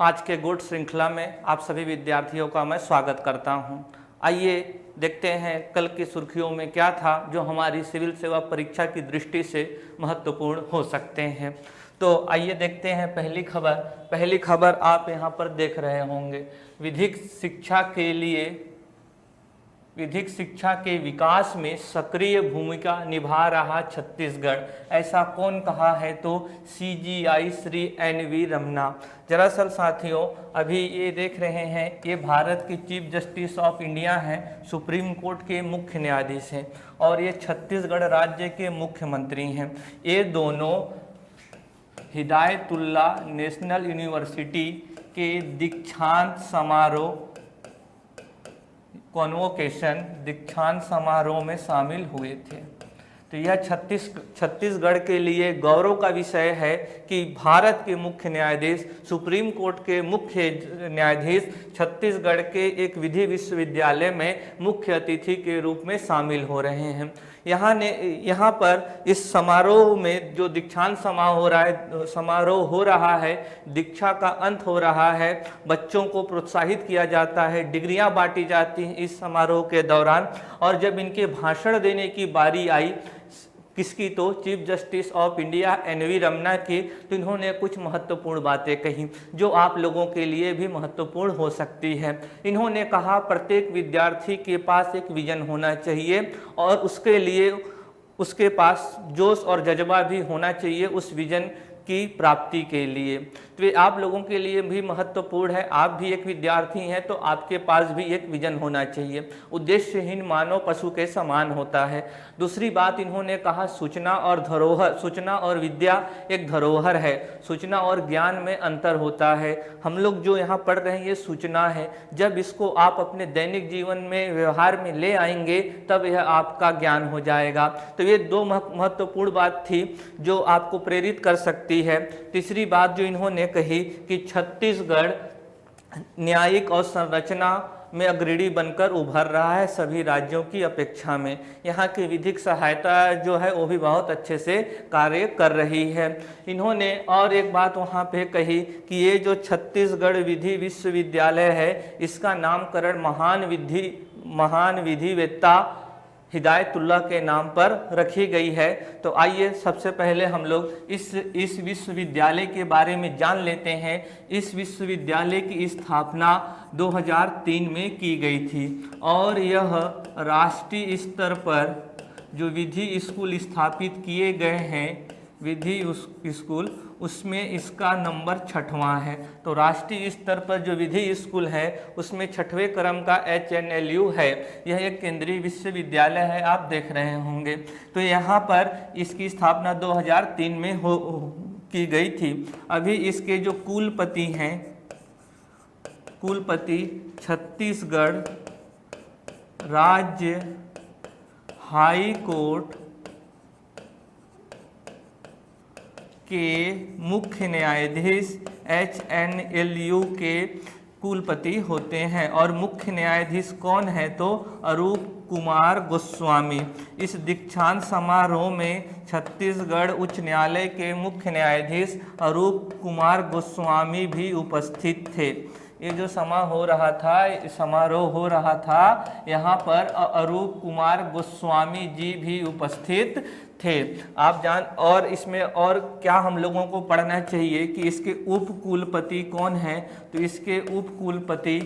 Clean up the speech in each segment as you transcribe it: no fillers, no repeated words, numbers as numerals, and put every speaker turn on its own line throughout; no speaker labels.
आज के गुड श्रृंखला में आप सभी विद्यार्थियों का मैं स्वागत करता हूं। आइए देखते हैं कल की सुर्खियों में क्या था जो हमारी सिविल सेवा परीक्षा की दृष्टि से महत्वपूर्ण हो सकते हैं। तो आइए देखते हैं पहली खबर आप यहां पर देख रहे होंगे। विधिक शिक्षा के विकास में सक्रिय भूमिका निभा रहा छत्तीसगढ़, ऐसा कौन कहा है? तो CGI श्री NV रमना। दरअसल साथियों, अभी ये देख रहे हैं, ये भारत के चीफ जस्टिस ऑफ इंडिया हैं, सुप्रीम कोर्ट के मुख्य न्यायाधीश हैं और ये छत्तीसगढ़ राज्य के मुख्यमंत्री हैं। ये दोनों हिदायतुल्ला नेशनल यूनिवर्सिटी के दीक्षांत समारोह में शामिल हुए थे। तो यह छत्तीसगढ़ के लिए गौरव का विषय है कि भारत के मुख्य न्यायाधीश, सुप्रीम कोर्ट के मुख्य न्यायाधीश छत्तीसगढ़ के एक विधि विश्वविद्यालय में मुख्य अतिथि के रूप में शामिल हो रहे हैं। यहाँ पर इस समारोह में जो दीक्षांत समारोह हो रहा है, दीक्षा का अंत हो रहा है, बच्चों को प्रोत्साहित किया जाता है, डिग्रियां बांटी जाती हैं इस समारोह के दौरान। और जब इनके भाषण देने की बारी आई, किसकी? तो chief justice of India NV Ramana की, तो इन्होंने कुछ महत्वपूर्ण बातें कही जो आप लोगों के लिए भी महत्वपूर्ण हो सकती है। इन्होंने कहा प्रत्येक विद्यार्थी के पास एक विजन होना चाहिए और उसके लिए उसके पास जोश और जज्बा भी होना चाहिए उस विजन की प्राप्ति के लिए। तो ये आप लोगों के लिए भी महत्वपूर्ण है। आप भी एक विद्यार्थी हैं तो आपके पास भी एक विजन होना चाहिए। उद्देश्यहीन मानव पशु के समान होता है। दूसरी बात इन्होंने कहा सूचना और विद्या एक धरोहर है। सूचना और ज्ञान में अंतर होता है। हम लोग जो यहाँ पढ़ रहे हैं ये सूचना है, जब इसको आप अपने दैनिक जीवन में व्यवहार में ले आएंगे तब यह आपका ज्ञान हो जाएगा। तो ये दो महत्वपूर्ण बात थी जो आपको प्रेरित कर सकती है। तीसरी बात जो इन्होंने कही कि छत्तीसगढ़ न्यायिक और संरचना में अग्रणी बनकर उभर रहा है सभी राज्यों की अपेक्षा में। यहाँ की विधिक सहायता जो है वो भी बहुत अच्छे से कार्य कर रही है। इन्होंने और एक बात वहाँ पे कही कि ये जो छत्तीसगढ़ विधि विश्वविद्यालय है, इसका नामकरण महान विधिवेत्ता हिदायतुल्ला के नाम पर रखी गई है। तो आइए सबसे पहले हम लोग इस विश्वविद्यालय के बारे में जान लेते हैं। इस विश्वविद्यालय की स्थापना 2003 में की गई थी और यह राष्ट्रीय स्तर पर जो विधि स्कूल स्थापित किए गए हैं, विधि स्कूल, उसमें इसका नंबर 6वां है। तो राष्ट्रीय स्तर पर जो विधि स्कूल है उसमें 6वें क्रम का HNLU है। यह एक केंद्रीय विश्वविद्यालय है, आप देख रहे होंगे। तो यहाँ पर इसकी स्थापना 2003 में की गई थी। अभी इसके जो कुलपति हैं, छत्तीसगढ़ राज्य हाई कोर्ट के मुख्य न्यायाधीश HNLU के कुलपति होते हैं। और मुख्य न्यायाधीश कौन है? तो अरूप कुमार गोस्वामी। इस दीक्षांत समारोह में छत्तीसगढ़ उच्च न्यायालय के मुख्य न्यायाधीश अरूप कुमार गोस्वामी भी उपस्थित थे। ये जो समारोह हो रहा था, यहाँ पर अरूप कुमार गोस्वामी जी भी उपस्थित थे। और इसमें और क्या हम लोगों को पढ़ना चाहिए कि इसके उप कुलपति कौन हैं? तो इसके उप कुलपति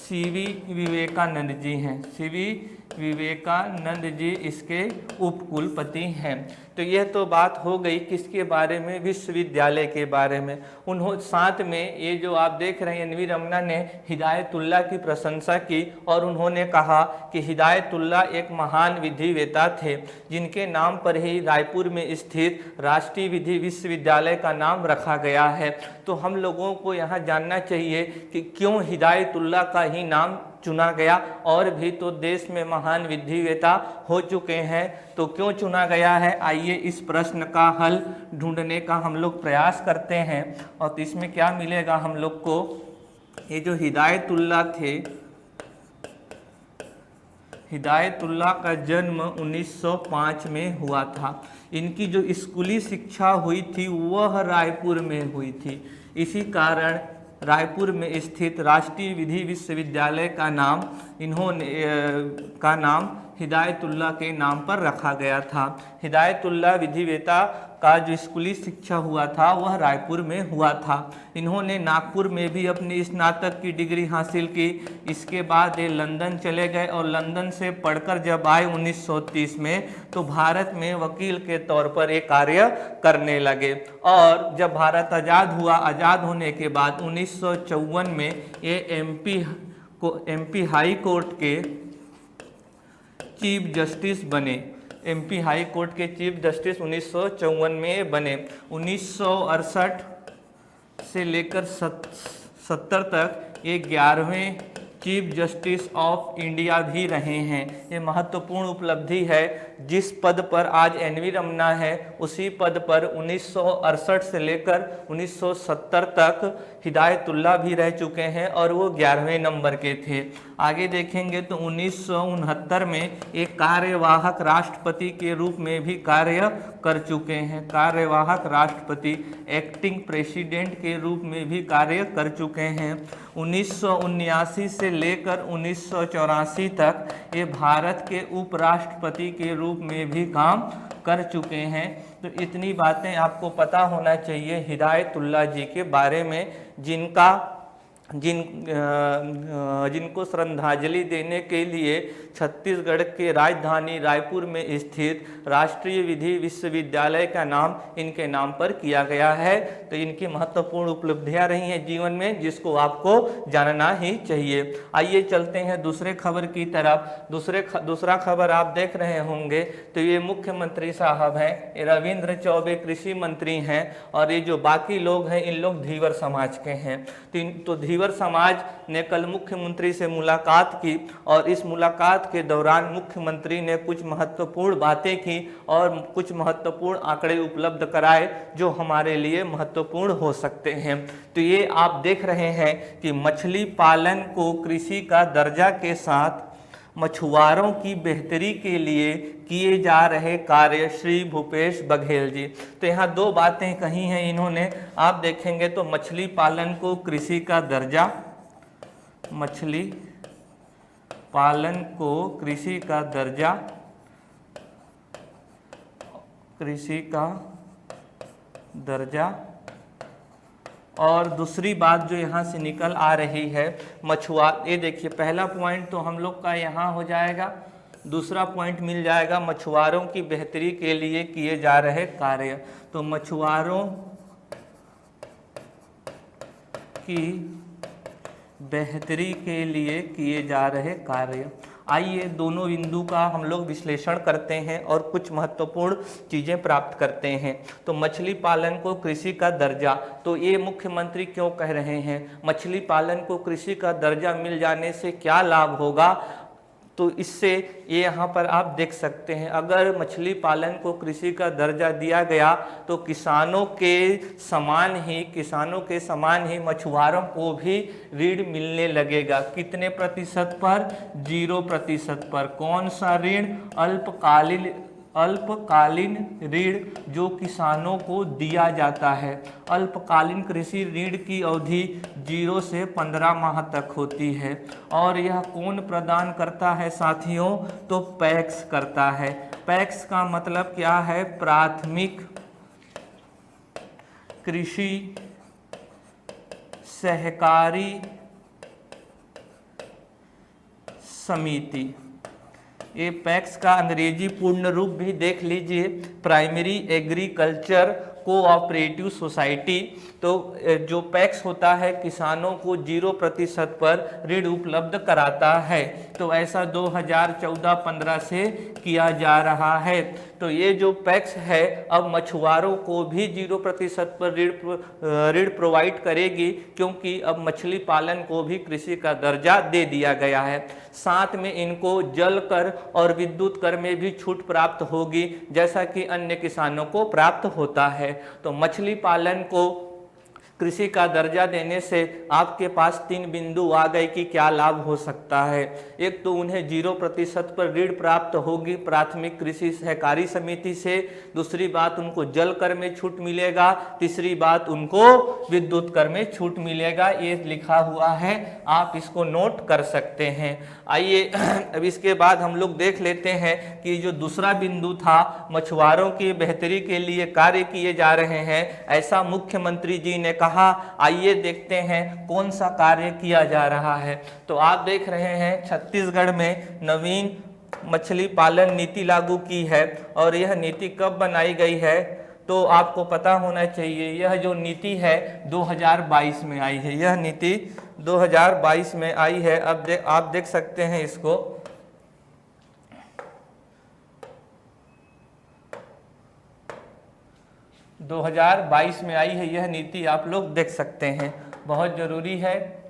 CV विवेकानंद जी हैं। CV विवेकानंद जी इसके उप कुलपति हैं। तो यह तो बात हो गई किसके बारे में? विश्वविद्यालय के बारे में। साथ में ये जो आप देख रहे हैं, NV रमना ने हिदायतुल्ला की प्रशंसा की और उन्होंने कहा कि हिदायतुल्ला एक महान विधिवेत्ता थे जिनके नाम पर ही रायपुर में स्थित राष्ट्रीय विधि विश्वविद्यालय का नाम रखा गया है। तो हम लोगों को यहाँ जानना चाहिए कि क्यों हिदायतुल्ला का ही नाम चुना गया। और भी तो देश में महान विधिवेत्ता हो चुके हैं, तो क्यों चुना गया है? आइए इस प्रश्न का हल ढूंढने का हम लोग प्रयास करते हैं। और तो इसमें क्या मिलेगा हम लोग को? ये जो हिदायतुल्ला थे, हिदायतुल्ला का जन्म 1905 में हुआ था। इनकी जो स्कूली शिक्षा हुई थी वह रायपुर में हुई थी। इसी कारण रायपुर में स्थित राष्ट्रीय विधि विश्वविद्यालय का नाम हिदायतुल्लाह के नाम पर रखा गया था। हिदायतुल्लाह विधिवेता का जो स्कूली शिक्षा हुआ था वह रायपुर में हुआ था। इन्होंने नागपुर में भी अपनी स्नातक की डिग्री हासिल की। इसके बाद ये लंदन चले गए और लंदन से पढ़कर जब आए 1930 में तो भारत में वकील के तौर पर एक कार्य करने लगे। और जब भारत आज़ाद हुआ, आज़ाद होने के बाद 1954 में ये एमपी हाई कोर्ट के चीफ जस्टिस बने। एमपी हाई कोर्ट के चीफ जस्टिस 1954 में बने। 1968 से लेकर 70 तक ये 11वें चीफ जस्टिस ऑफ इंडिया भी रहे हैं। ये महत्वपूर्ण उपलब्धि है। जिस पद पर आज एन वी रमन्ना है उसी पद पर 1968 से लेकर 1970 तक हिदायतुल्लाह भी रह चुके हैं और वो 11वें नंबर के थे। आगे देखेंगे तो 1969 में एक कार्यवाहक राष्ट्रपति के रूप में भी कार्य कर चुके हैं। कार्यवाहक राष्ट्रपति, एक्टिंग प्रेसिडेंट के रूप में भी कार्य कर चुके हैं। 1979 से लेकर 1984 तक ये भारत के उपराष्ट्रपति के रूप में भी काम कर चुके हैं। तो इतनी बातें आपको पता होना चाहिए हिदायतुल्लाह जी के बारे में, जिनको श्रद्धांजलि देने के लिए छत्तीसगढ़ के राजधानी रायपुर में स्थित राष्ट्रीय विधि विश्वविद्यालय का नाम इनके नाम पर किया गया है। तो इनकी महत्वपूर्ण उपलब्धियां रही हैं जीवन में, जिसको आपको जानना ही चाहिए। आइए चलते हैं दूसरे खबर की तरफ। दूसरा खबर आप देख रहे होंगे तो ये मुख्यमंत्री साहब हैं, ये रविंद्र चौबे कृषि मंत्री हैं और ये जो बाकी लोग हैं इन लोग धीवर समाज के हैं। तो धीवर समाज ने कल मुख्यमंत्री से मुलाकात की और इस मुलाकात के दौरान मुख्यमंत्री ने कुछ महत्वपूर्ण बातें की और कुछ महत्वपूर्ण आंकड़े उपलब्ध कराए जो हमारे लिए महत्वपूर्ण हो सकते हैं। तो ये आप देख रहे हैं कि मछली पालन को कृषि का दर्जा के साथ मछुआरों की बेहतरी के लिए किए जा रहे कार्य, श्री भूपेश बघेल जी। तो यहाँ दो बातें कही हैं इन्होंने, आप देखेंगे तो मछली पालन को कृषि का दर्जा, मछली पालन को कृषि का दर्जा, कृषि का दर्जा। और दूसरी बात जो यहाँ से निकल आ रही है ये देखिए पहला पॉइंट तो हम लोग का यहाँ हो जाएगा, दूसरा पॉइंट मिल जाएगा मछुआरों की बेहतरी के लिए किए जा रहे कार्य। तो मछुआरों की बेहतरी के लिए किए जा रहे कार्य। आइए दोनों बिंदु का हम लोग विश्लेषण करते हैं और कुछ महत्वपूर्ण चीज़ें प्राप्त करते हैं। तो मछली पालन को कृषि का दर्जा, तो ये मुख्यमंत्री क्यों कह रहे हैं? मछली पालन को कृषि का दर्जा मिल जाने से क्या लाभ होगा? तो इससे ये यहाँ पर आप देख सकते हैं, अगर मछली पालन को कृषि का दर्जा दिया गया तो किसानों के समान ही मछुआरों को भी ऋण मिलने लगेगा। कितने प्रतिशत पर? 0% पर। कौन सा ऋण? अल्पकालीन ऋण जो किसानों को दिया जाता है। अल्पकालीन कृषि ऋण की अवधि 0 से 15 माह तक होती है और यह कौन प्रदान करता है साथियों? तो पैक्स करता है। पैक्स का मतलब क्या है? प्राथमिक कृषि सहकारी समिति। ये पैक्स का अंग्रेजी पूर्ण रूप भी देख लीजिए, प्राइमरी एग्रीकल्चर कोऑपरेटिव सोसाइटी। तो जो पैक्स होता है किसानों को 0% पर ऋण उपलब्ध कराता है। तो ऐसा 2014-15 से किया जा रहा है। तो ये जो पैक्स है अब मछुआरों को भी 0% पर ऋण प्रोवाइड करेगी, क्योंकि अब मछली पालन को भी कृषि का दर्जा दे दिया गया है। साथ में इनको जल कर और विद्युत कर में भी छूट प्राप्त होगी, जैसा कि अन्य किसानों को प्राप्त होता है। तो मछली पालन को कृषि का दर्जा देने से आपके पास 3 बिंदु आ गए कि क्या लाभ हो सकता है। एक तो उन्हें 0% पर ऋण प्राप्त होगी प्राथमिक कृषि सहकारी समिति से, दूसरी बात उनको जल कर में छूट मिलेगा, तीसरी बात उनको विद्युत कर में छूट मिलेगा। ये लिखा हुआ है, आप इसको नोट कर सकते हैं। आइए अब इसके बाद हम लोग देख लेते हैं कि जो दूसरा बिंदु था, मछुआरों की बेहतरी के लिए कार्य किए जा रहे हैं, ऐसा मुख्यमंत्री जी ने कहा। आइए देखते हैं कौन सा कार्य किया जा रहा है। तो आप देख रहे हैं छत्तीसगढ़ में नवीन मछली पालन नीति लागू की है, और यह नीति कब बनाई गई है तो आपको पता होना चाहिए। यह जो नीति है 2022 में आई है, यह नीति 2022 में आई है। अब आप देख सकते हैं इसको, 2022 में आई है यह नीति, आप लोग देख सकते हैं। बहुत ज़रूरी है,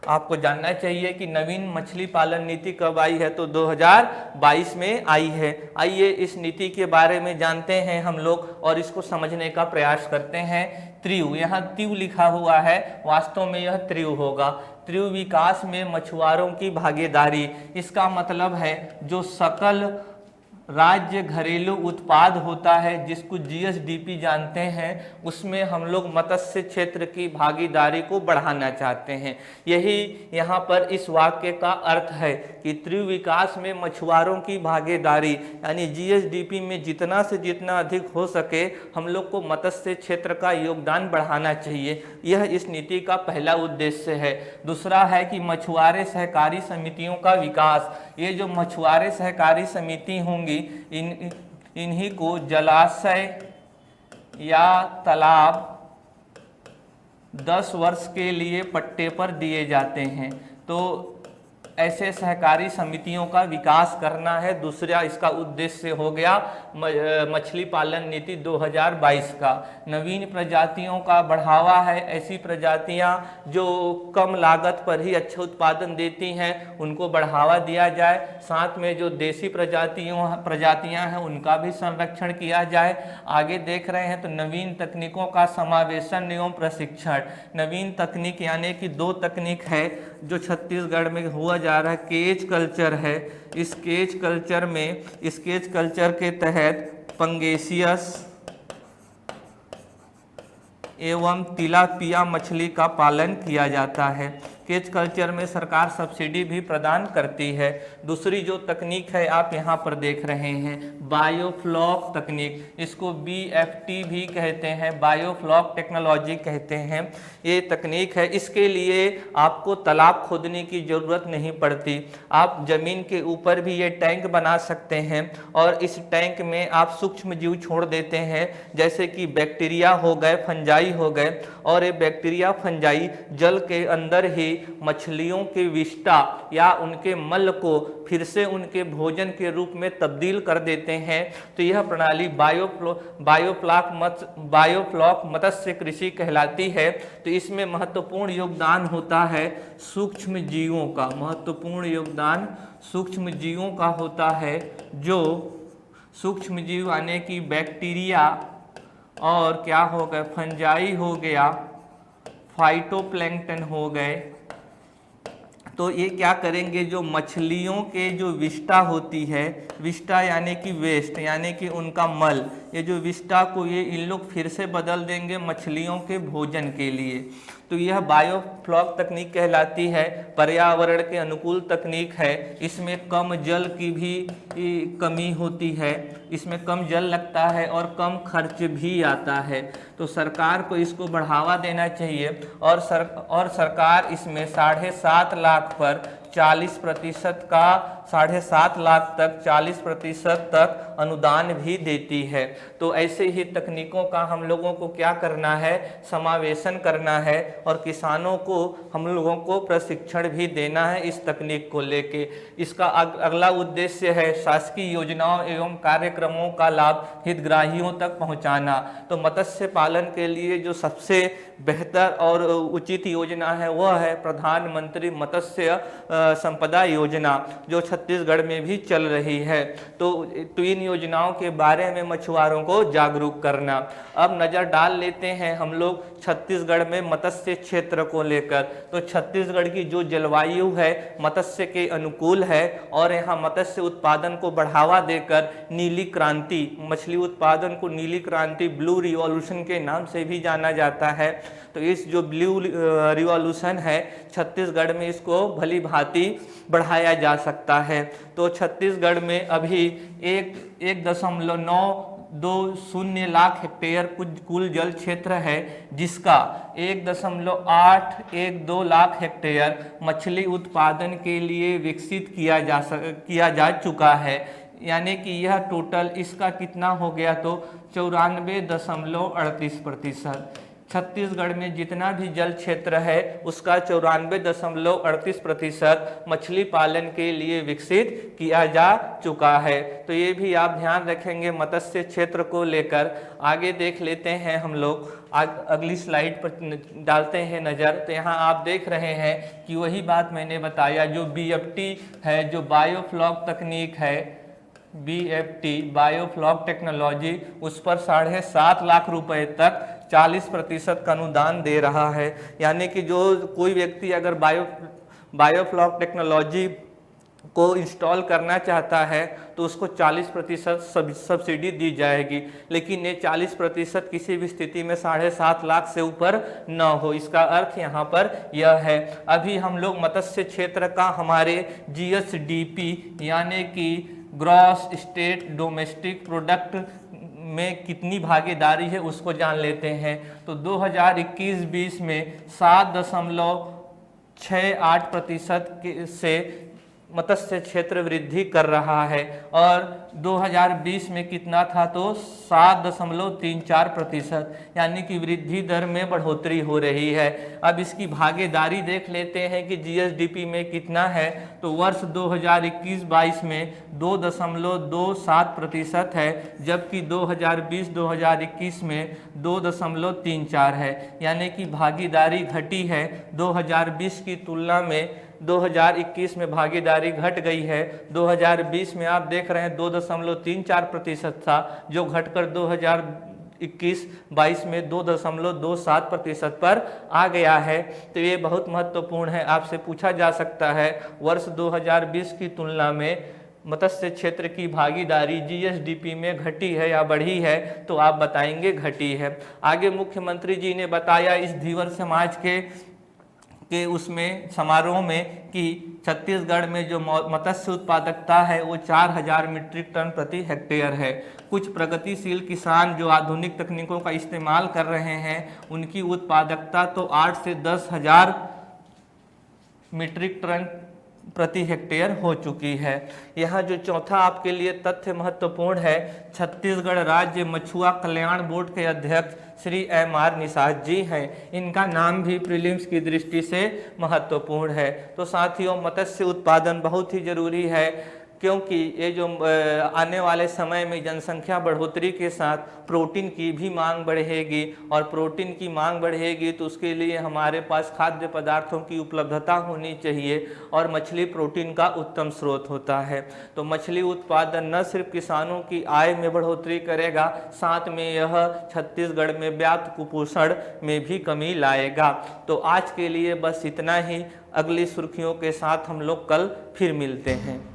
आपको जानना चाहिए कि नवीन मछली पालन नीति कब आई है, तो 2022 में आई है। आइए इस नीति के बारे में जानते हैं हम लोग और इसको समझने का प्रयास करते हैं। त्रियु, यहाँ त्यू लिखा हुआ है, वास्तव में यह त्रियु होगा। त्रियु विकास में मछुआरों की भागीदारी, इसका मतलब है जो सकल राज्य घरेलू उत्पाद होता है जिसको जीएसडीपी जानते हैं, उसमें हम लोग मत्स्य क्षेत्र की भागीदारी को बढ़ाना चाहते हैं। यही यहाँ पर इस वाक्य का अर्थ है कि त्रिभुज विकास में मछुआरों की भागीदारी यानी जीएसडीपी में जितना से जितना अधिक हो सके हम लोग को मत्स्य क्षेत्र का योगदान बढ़ाना चाहिए। यह इस नीति का पहला उद्देश्य है। दूसरा है कि मछुआरे सहकारी समितियों का विकास। ये जो मछुआरे सहकारी समिति होंगी इन्हीं को जलाशय या तालाब 10 वर्ष के लिए पट्टे पर दिए जाते हैं, तो ऐसे सहकारी समितियों का विकास करना है। दूसरा इसका उद्देश्य हो गया मछली पालन नीति 2022 का। नवीन प्रजातियों का बढ़ावा है, ऐसी प्रजातियां जो कम लागत पर ही अच्छा उत्पादन देती हैं उनको बढ़ावा दिया जाए। साथ में जो देसी प्रजातियां हैं उनका भी संरक्षण किया जाए। आगे देख रहे हैं तो नवीन तकनीकों का समावेशन एवं प्रशिक्षण। नवीन तकनीक यानी कि 2 तकनीक है जो छत्तीसगढ़ में हुआ जा रहा है। केज कल्चर है, इस केज कल्चर में, इस केज कल्चर के तहत पंगेसियस एवं तिलापिया मछली का पालन किया जाता है। केज कल्चर में सरकार सब्सिडी भी प्रदान करती है। दूसरी जो तकनीक है आप यहाँ पर देख रहे हैं, बायोफ्लॉक तकनीक, इसको BFT भी कहते हैं, बायोफ्लॉक टेक्नोलॉजी कहते हैं। ये तकनीक है, इसके लिए आपको तालाब खोदने की ज़रूरत नहीं पड़ती। आप ज़मीन के ऊपर भी ये टैंक बना सकते हैं और इस टैंक में आप सूक्ष्म जीव छोड़ देते हैं, जैसे कि बैक्टीरिया हो गए, फंजाई हो गए, और ये बैक्टीरिया फंजाई जल के अंदर ही मछलियों के विष्टा या उनके मल को फिर से उनके भोजन के रूप में तब्दील कर देते हैं। तो यह प्रणाली बायोफ्लॉक मत्स्य कृषि कहलाती है। तो इसमें महत्वपूर्ण योगदान होता है सूक्ष्म जीवों का, महत्वपूर्ण योगदान सूक्ष्म जीवों का होता है। जो सूक्ष्म जीव यानी कि बैक्टीरिया और क्या हो गए, फंजाई हो गया, फाइटोप्लैंक्टन हो गए, तो ये क्या करेंगे, जो मछलियों के जो विष्टा होती है, विष्टा यानी कि वेस्ट यानी कि उनका मल, ये जो विष्टा को ये इन लोग फिर से बदल देंगे मछलियों के भोजन के लिए। तो यह बायोफ्लॉक तकनीक कहलाती है। पर्यावरण के अनुकूल तकनीक है। इसमें कम जल की भी कमी होती है, इसमें कम जल लगता है और कम खर्च भी आता है। तो सरकार को इसको बढ़ावा देना चाहिए और सरकार इसमें 7.5 लाख पर 40% का 7.5 लाख तक 40% तक अनुदान भी देती है। तो ऐसे ही तकनीकों का हम लोगों को क्या करना है, समावेशन करना है और किसानों को हम लोगों को प्रशिक्षण भी देना है इस तकनीक को लेके। इसका अगला उद्देश्य है शासकीय योजनाओं एवं कार्यक्रमों का लाभ हितग्राहियों तक पहुंचाना। तो मत्स्य पालन के लिए जो सबसे बेहतर और उचित योजना है वह है प्रधानमंत्री मत्स्य संपदा योजना जो छत्तीसगढ़ में भी चल रही है। तो इन योजनाओं के बारे में मछुआरों को जागरूक करना। अब नज़र डाल लेते हैं हम लोग छत्तीसगढ़ में मत्स्य क्षेत्र को लेकर। तो छत्तीसगढ़ की जो जलवायु है मत्स्य के अनुकूल है और यहाँ मत्स्य उत्पादन को बढ़ावा देकर नीली क्रांति, मछली उत्पादन को नीली क्रांति, ब्लू रिवॉल्यूशन के नाम से भी जाना जाता है। तो इस जो ब्लू रिवॉल्यूशन है छत्तीसगढ़ में इसको भली भांति बढ़ाया जा सकता है। तो छत्तीसगढ़ में अभी 1.920 लाख हेक्टेयर कुल जल क्षेत्र है, जिसका 1.812 लाख हेक्टेयर मछली उत्पादन के लिए विकसित किया जा चुका है। यानी कि यह टोटल इसका कितना हो गया, तो 94.38%। छत्तीसगढ़ में जितना भी जल क्षेत्र है उसका 94.38% मछली पालन के लिए विकसित किया जा चुका है। तो ये भी आप ध्यान रखेंगे मत्स्य क्षेत्र को लेकर। आगे देख लेते हैं हम लोग, अगली स्लाइड पर डालते हैं नज़र। तो यहाँ आप देख रहे हैं कि वही बात मैंने बताया, जो BFT है, जो बायोफ्लॉक तकनीक है, BFT बायोफ्लॉक टेक्नोलॉजी, उस पर 7.5 लाख रुपए तक 40% का अनुदान दे रहा है। यानी कि जो कोई व्यक्ति अगर बायोफ्लॉक टेक्नोलॉजी को इंस्टॉल करना चाहता है तो उसको 40% सब्सिडी दी जाएगी। लेकिन ये 40% किसी भी स्थिति में 7.5 लाख से ऊपर न हो। इसका अर्थ यहाँ पर यह है। अभी हम लोग मत्स्य क्षेत्र का हमारे GSDP यानी कि ग्रॉस स्टेट डोमेस्टिक प्रोडक्ट में कितनी भागीदारी है उसको जान लेते हैं। तो 2021-20 में 7.68% से मत्स्य क्षेत्र वृद्धि कर रहा है और 2020 में कितना था, तो 7.34%, यानी कि वृद्धि दर में बढ़ोतरी हो रही है। अब इसकी भागीदारी देख लेते हैं कि GSDP में कितना है। तो वर्ष 2021-22 में 2.27% है, जबकि 2020-2021 में 2.34 है। यानी कि भागीदारी घटी है। 2020 की तुलना में 2021 में भागीदारी घट गई है। 2020 में आप देख रहे हैं 2.34% था, जो घटकर 2021-22 में 2.27% पर आ गया है। तो ये बहुत महत्वपूर्ण है। आपसे पूछा जा सकता है वर्ष 2020 की तुलना में मत्स्य क्षेत्र की भागीदारी GSDP में घटी है या बढ़ी है, तो आप बताएंगे घटी है। आगे मुख्यमंत्री जी ने बताया इस धीवर समाज के उसमें समारोह में कि छत्तीसगढ़ में जो मत्स्य उत्पादकता है वो 4000 मीट्रिक टन प्रति हेक्टेयर है। कुछ प्रगतिशील किसान जो आधुनिक तकनीकों का इस्तेमाल कर रहे हैं उनकी उत्पादकता तो 8 से 10,000 मीट्रिक टन प्रति हेक्टेयर हो चुकी है। यहाँ जो चौथा आपके लिए तथ्य महत्वपूर्ण है, छत्तीसगढ़ राज्य मछुआ कल्याण बोर्ड के अध्यक्ष श्री MR निषाद जी हैं। इनका नाम भी प्रीलिम्स की दृष्टि से महत्वपूर्ण है। तो साथियों, मत्स्य उत्पादन बहुत ही जरूरी है, क्योंकि ये जो आने वाले समय में जनसंख्या बढ़ोतरी के साथ प्रोटीन की भी मांग बढ़ेगी और प्रोटीन की मांग बढ़ेगी तो उसके लिए हमारे पास खाद्य पदार्थों की उपलब्धता होनी चाहिए और मछली प्रोटीन का उत्तम स्रोत होता है। तो मछली उत्पादन न सिर्फ किसानों की आय में बढ़ोतरी करेगा, साथ में यह छत्तीसगढ़ में व्याप्त कुपोषण में भी कमी लाएगा। तो आज के लिए बस इतना ही। अगली सुर्खियों के साथ हम लोग कल फिर मिलते हैं।